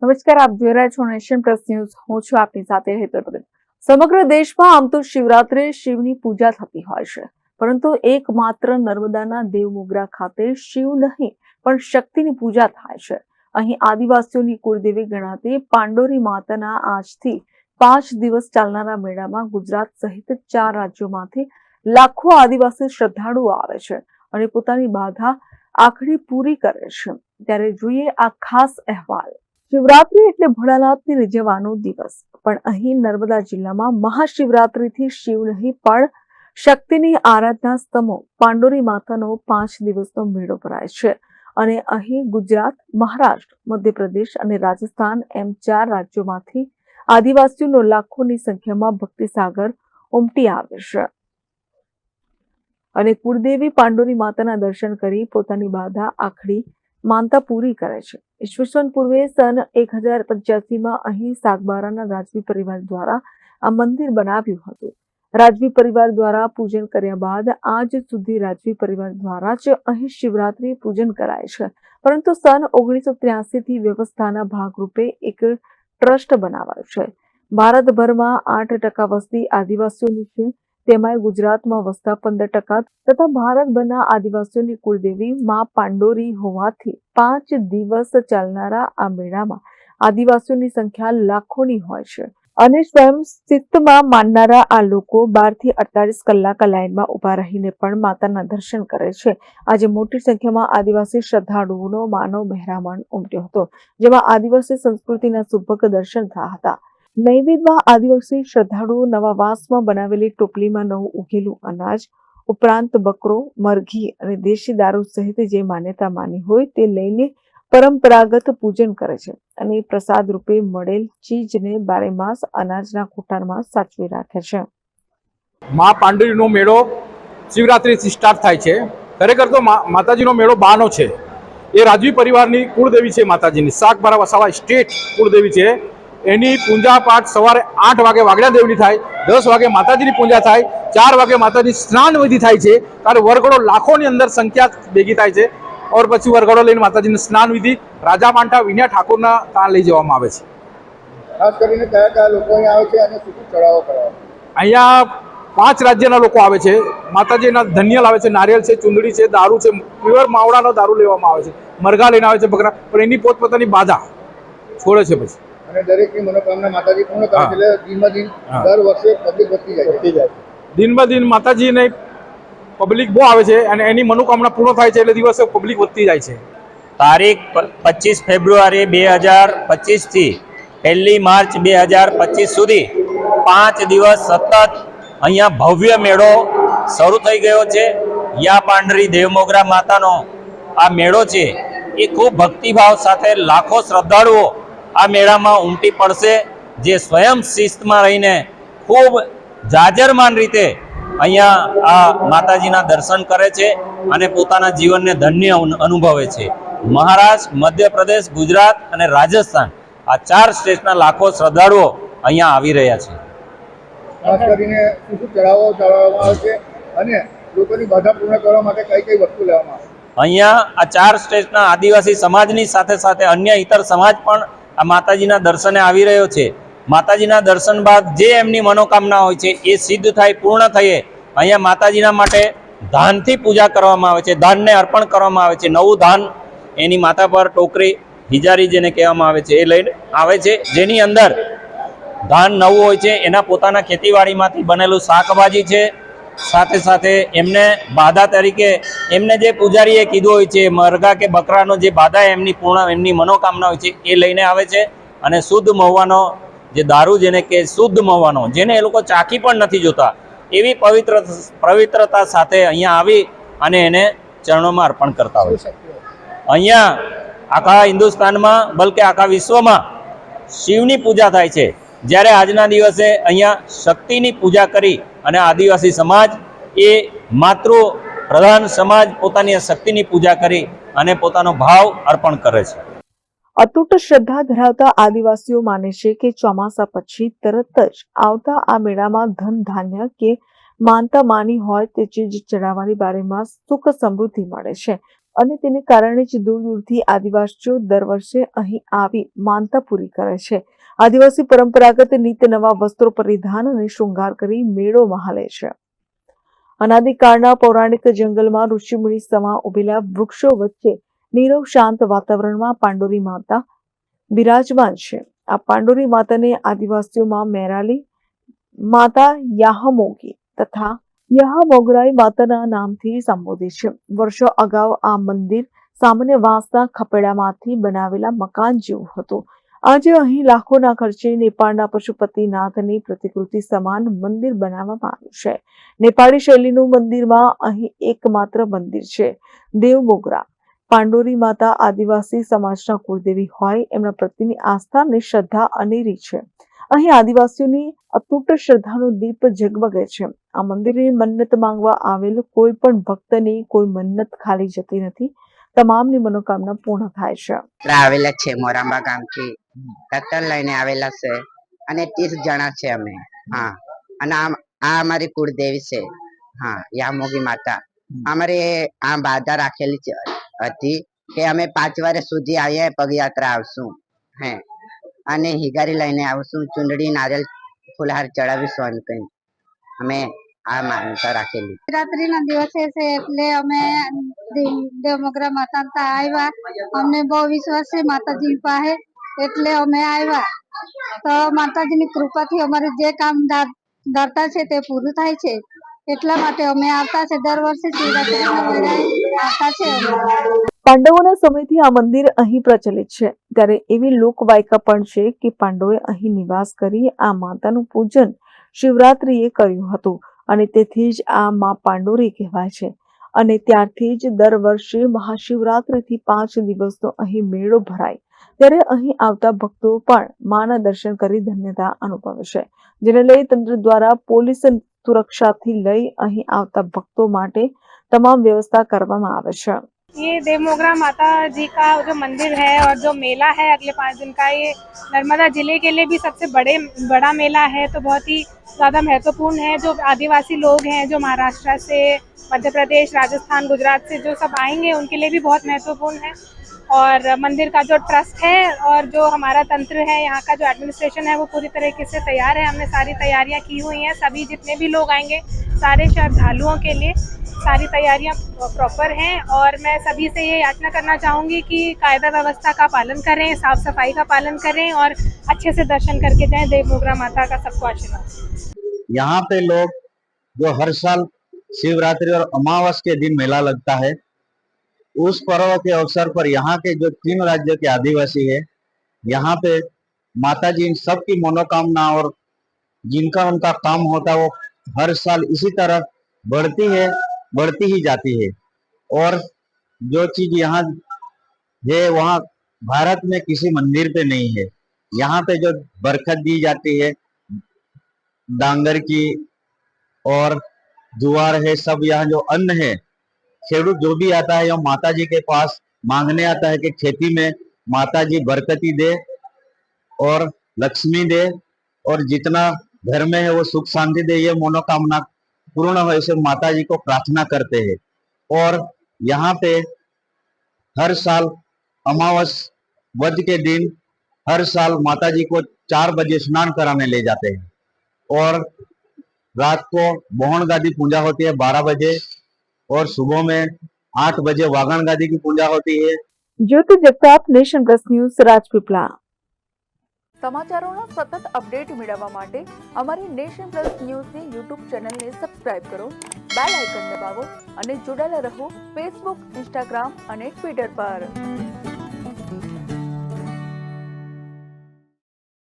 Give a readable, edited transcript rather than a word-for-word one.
નમસ્કાર, આપ જોઈ રહ્યા છો નેશન પ્લસ ન્યૂઝ। હું છું આપની સાથે હેતલ પટેલ। સમગ્ર દેશમાં આમ તો શિવરાત્રિએ શિવની પૂજા થતી હોય છે, પરંતુ એકમાત્ર નર્મદાના દેવમોગરા ખાતે શિવ નહીં પણ શક્તિની પૂજા થાય છે। અહીં આદિવાસીઓની કુળદેવી ગણાતી પાંડોરી માતાના આજથી 5 દિવસ ચાલનારા મેળામાં ગુજરાત સહિત 4 રાજ્યોમાંથી લાખો આદિવાસી શ્રદ્ધાળુઓ આવે છે અને પોતાની બાધા આખડી પૂરી કરે છે। ત્યારે જોઈએ આ ખાસ અહેવાલ। શિવરાત્રી એટલે ભોળાનાથને રીઝવવાનો દિવસ, પણ અહીં નર્મદા જિલ્લામાં મહાશિવરાત્રીથી શિવ નહીં પણ શક્તિની આરાધના સ્તંભો પાંડોરી માતાનો 5 દિવસનો મેળો ભરાય છે અને અહીં ગુજરાત, મહારાષ્ટ્ર, મધ્યપ્રદેશ અને રાજસ્થાન એમ 4 રાજ્યોમાંથી આદિવાસીઓનો લાખોની સંખ્યામાં ભક્તિસાગર ઉમટી આવે છે અને કુળદેવી પાંડોરી માતાના દર્શન કરી પોતાની બાધા આખડી માનતા પૂરી કરે છે। ઈસવીસન પૂર્વે સન 1085માં અહીં સાગબારાના રાજવી પરિવાર દ્વારા આ મંદિર બનાવ્યું હતું। રાજવી પરિવાર દ્વારા પૂજન કર્યા બાદ આજ સુધી રાજવી પરિવાર દ્વારા જ અહીં શિવરાત્રી પૂજન કરાય છે, પરંતુ સન 1983થી વ્યવસ્થાના ભાગરૂપે એક ટ્રસ્ટ બનાવાયો છે। ભારતભરમાં 8% વસ્તી આદિવાસીઓની છે, તેમાં ગુજરાતમાં વસતા 15% તથા ભારતભરના આદિવાસીઓની કુળદેવી માં પાંડોરી હોવાથી 5 દિવસ ચાલનારા આ મેળામાં આદિવાસીઓની સંખ્યા લાખોની હોય છે અને સ્વયં ચિત્તમાં માનનારા આ લોકો 12 થી 48 કલાક લાઇનમાં ઉભા રહીને પણ માતાના દર્શન કરે છે। આજે મોટી સંખ્યામાં આદિવાસી શ્રદ્ધાળુઓનો માનવ મહેરામણ ઉમટ્યો હતો, જેમાં આદિવાસી સંસ્કૃતિના સુભગ દર્શન થયા હતા। નૈવેદ્યમાં આદિવાસી શ્રદ્ધાળુઓ નવા વાંસમાં બનાવેલી ટોપલીમાં નવું ઉગેલું અનાજ ઉપરાંત બકરો, મરઘી અને દેશી દારૂ સહિત જે માન્યતા માની હોય તે લઈને પરંપરાગત પૂજન કરે છે અને પ્રસાદ રૂપે મળેલ ચીજને 12 માસ અનાજના કુટારમાં સાચવી રાખે છે। માં પાંડોરીનો મેળો શિવરાત્રિથી સ્ટાર્ટ થાય છે। ખરેખર તો માતાજીનો મેળો બાનો છે। એ રાજવી પરિવારની કુળદેવી છે। માતાજીની સાગબારા વસાવા સ્ટેટ કુળદેવી છે। એની પૂજા પાઠ સવારે 8 વાગે વાગડા દેવની થાય, 10 વાગે માતાજીની પૂજા થાય, 4 વાગે માતાજી સ્નાન વિધિ થાય છે। ત્યારે વરઘોડો લાખોની અંદર સંખ્યા ભેગી થાય છે और પછી વરઘોડો લઈને માતાજીની સ્નાન વિધિ રાજા માંઠા વિનય ઠાકોરના ત્યાં લઈ જવામાં આવે છે। ખાસ કરીને કયા કયા લોકો અહીંયા આવે છે અને શું ચડાવો કરવા? અહીંયા 5 રાજ્યના લોકો આવે છે। માતાજીના ધન્યલ આવે છે, નારિયેલ છે, ચુંદડી છે, દારૂ છે, પ્યોર માવડાનો દારૂ લેવામાં આવે છે, મરઘા લઈને આવે છે, બકરા, પણ એની પોતપોતાની બાધા છોડે છે પછી અને દરેકની મનોકામના માતાજી પૂર્ણ કરે છે। એટલે દિનમાં દિન દર વર્ષે પબ્લિક વધતી જાય છે। દિનમાં દિન માતાજીને પબ્લિક બહુ આવે છે અને એની મનોકામના પૂર્ણ થાય છે એટલે દિવસે પબ્લિક વધતી જાય છે। તારીખ 25 ફેબ્રુઆરી 2025 થી 1 માર્ચ 2025 સુધી 5 દિવસ સતત અહીંયા ભવ્ય મેળો શરૂ થઈ ગયો છે। યા પાંડરી દેવમોગરા માતાનો આ મેળો છે એ ખૂબ ભક્તિભાવ સાથે લાખો શ્રદ્ધાળુઓ આ મેળામાં ઉમટી પડશે, જે સ્વયં શિસ્તમાં રહીને ખૂબ જાજરમાન રીતે અહીંયા આ માતાજીના દર્શન કરે છે અને પોતાના જીવનને ધન્ય અનુભવે છે। મહારાષ્ટ્ર, મધ્યપ્રદેશ, ગુજરાત અને રાજસ્થાન આ 4 સ્ટેટના લાખો શ્રદ્ધાળુઓ અહીંયા આવી રહ્યા છે। ખાસ કરીને શું ચડાવો ચડાવવામાં આવે છે અને લોકોની બાધા પૂર્ણ કરવા માટે કઈ કઈ વસ્તુ લેવામાં આવે છે? અહીંયા આ 4 સ્ટેટના આદિવાસી સમાજની સાથે સાથે અન્ય ઇતર સમાજ પણ આ માતાજીના દર્શને આવી રહ્યો છે। માતાજીના દર્શન બાદ જે એમની મનોકામના હોય છે એ સિદ્ધ થાય, પૂર્ણ થઈએ અહીંયા માતાજીના માટે ધાનથી પૂજા કરવામાં આવે છે, ધાનને અર્પણ કરવામાં આવે છે। નવું ધાન એની માથા પર ટોકરી, હિજારી જેને કહેવામાં આવે છે એ લઈને આવે છે, જેની અંદર ધાન નવું હોય છે, એના પોતાના ખેતીવાડીમાંથી બનેલું શાકભાજી છે, સાથે સાથે એમને બાધા તરીકે એમને જે પૂજારીએ કીધું હોય છે મરઘા કે બકરાનો જે બાધા એમની પૂર્ણ એમની મનોકામના હોય છે એ લઈને આવે છે અને શુદ્ધ મહુવાનો જે દારૂ જેને કે શુદ્ધ મહુવાનો, જેને એ લોકો ચાખી પણ નથી જોતા એવી પવિત્રતા સાથે અહીંયા આવી અને એને ચરણોમાં અર્પણ કરતા હોય છે। અહીંયા આખા હિન્દુસ્તાનમાં બલકે આખા વિશ્વમાં શિવની પૂજા થાય છે, જ્યારે આજના દિવસે અહીંયા શક્તિની પૂજા કરી અને આદિવાસી સમાજ એ માતૃ પ્રધાન સમાજ પોતાની શક્તિની પૂજા કરી અને પોતાનો ભાવ અર્પણ કરે છે। અતૂટ શ્રદ્ધા ધરાવતા આદિવાસીઓ માને છે કે ચોમાસા પછી તરત જ આવતા આ મેળામાં ધન ધાન્ય કે માનતા માની હોય તે ચીજ ચડાવવાની બારેમાં સુખ સમૃદ્ધિ મળે છે। અને તેને કારણે જ દૂર દૂરથી આદિવાસીઓ દર વર્ષે અહીં આવી માનતા પૂરી કરે છે. આદિવાસી પરંપરાગત નીત નવા વસ્ત્રો પરિધાન અને શૃંગાર કરી મેળો મહાલે છે. અનાદિકાળના પૌરાણિક જંગલમાં ઋષિમુનિ સમા ઉભેલા વૃક્ષો વચ્ચે નીરવ શાંત વાતાવરણમાં પાંડોરી માતા બિરાજમાન છે. આ પાંડોરી માતાને આદિવાસીઓમાં મેરાલી માતા યાહમોગી તથા યાહમોગરાઈ માતાના નામથી સંબોધે છે. વર્ષો અગાઉ આ મંદિર સામાન્ય વાંસના ખપેડામાંથી બનાવેલા મકાન જેવું હતું. આજે અહીં લાખોના ખર્ચે નેપાળના પશુપતિનાથની પ્રતિકૃતિ સમાન મંદિર બનાવવામાં આવ્યું છે. નેપાળી શૈલીનું મંદિરમાં અહીં એકમાત્ર મંદિર છે. દેવમોગરા પાંડોરી માતા આદિવાસી સમાજના કુળદેવી હોય એમના પ્રત્યેની આસ્થા અને શ્રદ્ધા અનેરી છે. અહીં આદિવાસીઓની અતૂટ શ્રદ્ધાનો દીપ ઝગમગે છે. આ મંદિરે મન્નત માંગવા આવેલ કોઈ પણ ભક્તની કોઈ મન્નત ખાલી જતી નથી. તમામની મનોકામના પૂર્ણ થાય છે. આવેલા છે મોરાંબા ગામથી ટ્રેક્ટર લઈને આવેલા છે અને 30 જણા છે અમે. હા, અને આ અમારી કુળદેવી છે. હા, યામોગી માતા. અમારે આ બાધા રાખેલી હતી કે અમે 5 વર્ષ સુધી આવીએ પગયાત્રા આવશું. હે, અને હિગારી લઈને આવશું, ચુંદડી નારિયેલ ફુલહાર ચડાવીશું. કઈ અમે આ માનતા રાખેલી. શિવરાત્રીના દિવસે છે એટલે અમે દેવમોગરા માતા આવ્યા. અમને બહુ વિશ્વાસ છે માતાજી પાસે, એટલે અમે આવ્યા. તો માતાજીની કૃપાથી અમારે જે કામ ધરતા છે તે પૂરું થાય છે. એટલા માટે અમે આવતા છે. દર વર્ષે શિવરાત્રીના વેળાએ આવતા છે. પાંડવોના સમયથી આ મંદિર અહીં પ્રચલિત છે. ત્યારે એવી લોકવાયકા પણ છે કે પાંડવોએ અહીં નિવાસ કરી આ માતાનું પૂજન શિવરાત્રીએ કર્યું હતું અને તેથી જ આ મા પાંડોરી કહેવાય છે. અને ત્યારથી જ દર વર્ષે મહાશિવરાત્રિથી 5 દિવસનો અહીં મેળો ભરાય. ત્યારે અહીં આવતા ભક્તો પણ માના દર્શન કરી ધન્યતા અનુભવે છે. જેને લઈ તંત્ર દ્વારા પોલીસ સુરક્ષાથી લઈ અહીં આવતા ભક્તો માટે તમામ વ્યવસ્થા કરવામાં આવે છે. ये देवमोगरा माता जी का जो मंदिर है और जो मेला है अगले 5 दिन का, ये नर्मदा जिले के लिए भी सबसे बड़ा मेला है. तो बहुत ही ज़्यादा महत्वपूर्ण है. जो आदिवासी लोग हैं जो महाराष्ट्र से, मध्य प्रदेश, राजस्थान, गुजरात से जो सब आएंगे उनके लिए भी बहुत महत्वपूर्ण है. और मंदिर का जो ट्रस्ट है और जो हमारा तंत्र है, यहाँ का जो एडमिनिस्ट्रेशन है वो पूरी तरीके से तैयार है. हमने सारी तैयारियाँ की हुई हैं. सभी जितने भी लोग आएंगे, सारे श्रद्धालुओं के लिए सारी तैयारियां प्रॉपर हैं. और मैं सभी से ये याचना करना चाहूँगी कि कायदा व्यवस्था का पालन करें, साफ सफाई का पालन करें और अच्छे से दर्शन करके जाएं. देवमोगरा माता का सबको आशीर्वाद. यहाँ पे लोग जो हर साल शिवरात्रि और अमावस के दिन मेला लगता है, उस पर्व के अवसर पर यहाँ के जो 3 राज्य के आदिवासी है, यहाँ पे माता जी इन सबकी मनोकामना और जिनका उनका काम होता है वो हर साल इसी तरह बढ़ती ही जाती है. और जो चीज यहाँ है वहाँ भारत में किसी मंदिर पे नहीं है. यहाँ पे जो बरकत दी जाती है डांगर की और जुआर है, सब यहाँ जो अन्न है, खेडूत जो भी आता है माता जी के पास मांगने आता है कि खेती में माता जी बरकती दे और लक्ष्मी दे और जितना घर में है वो सुख शांति दे, ये मनोकामना पूर्ण हो, ऐसे माता जी को प्रार्थना करते हैं. और यहाँ पे हर साल अमावस वध के दिन हर साल माता जी को 4 बजे स्नान कराने ले जाते हैं और रात को बोहन गादी पूजा होती है 12 बजे और सुबह में 8 बजे वागण गादी की पूजा होती है. Jyoti Jagtap, nation plus news, Rajpipla. સમાચારોના સતત અપડેટ મેળવવા માટે અમારી નેશન પ્લસ ન્યૂઝની યુટ્યુબ ચેનલને સબસ્ક્રાઇબ કરો, બેલ આઇકન દબાવો અને જોડાયેલા રહો ફેસબુક, ઇન્સ્ટાગ્રામ અને ટ્વિટર પર.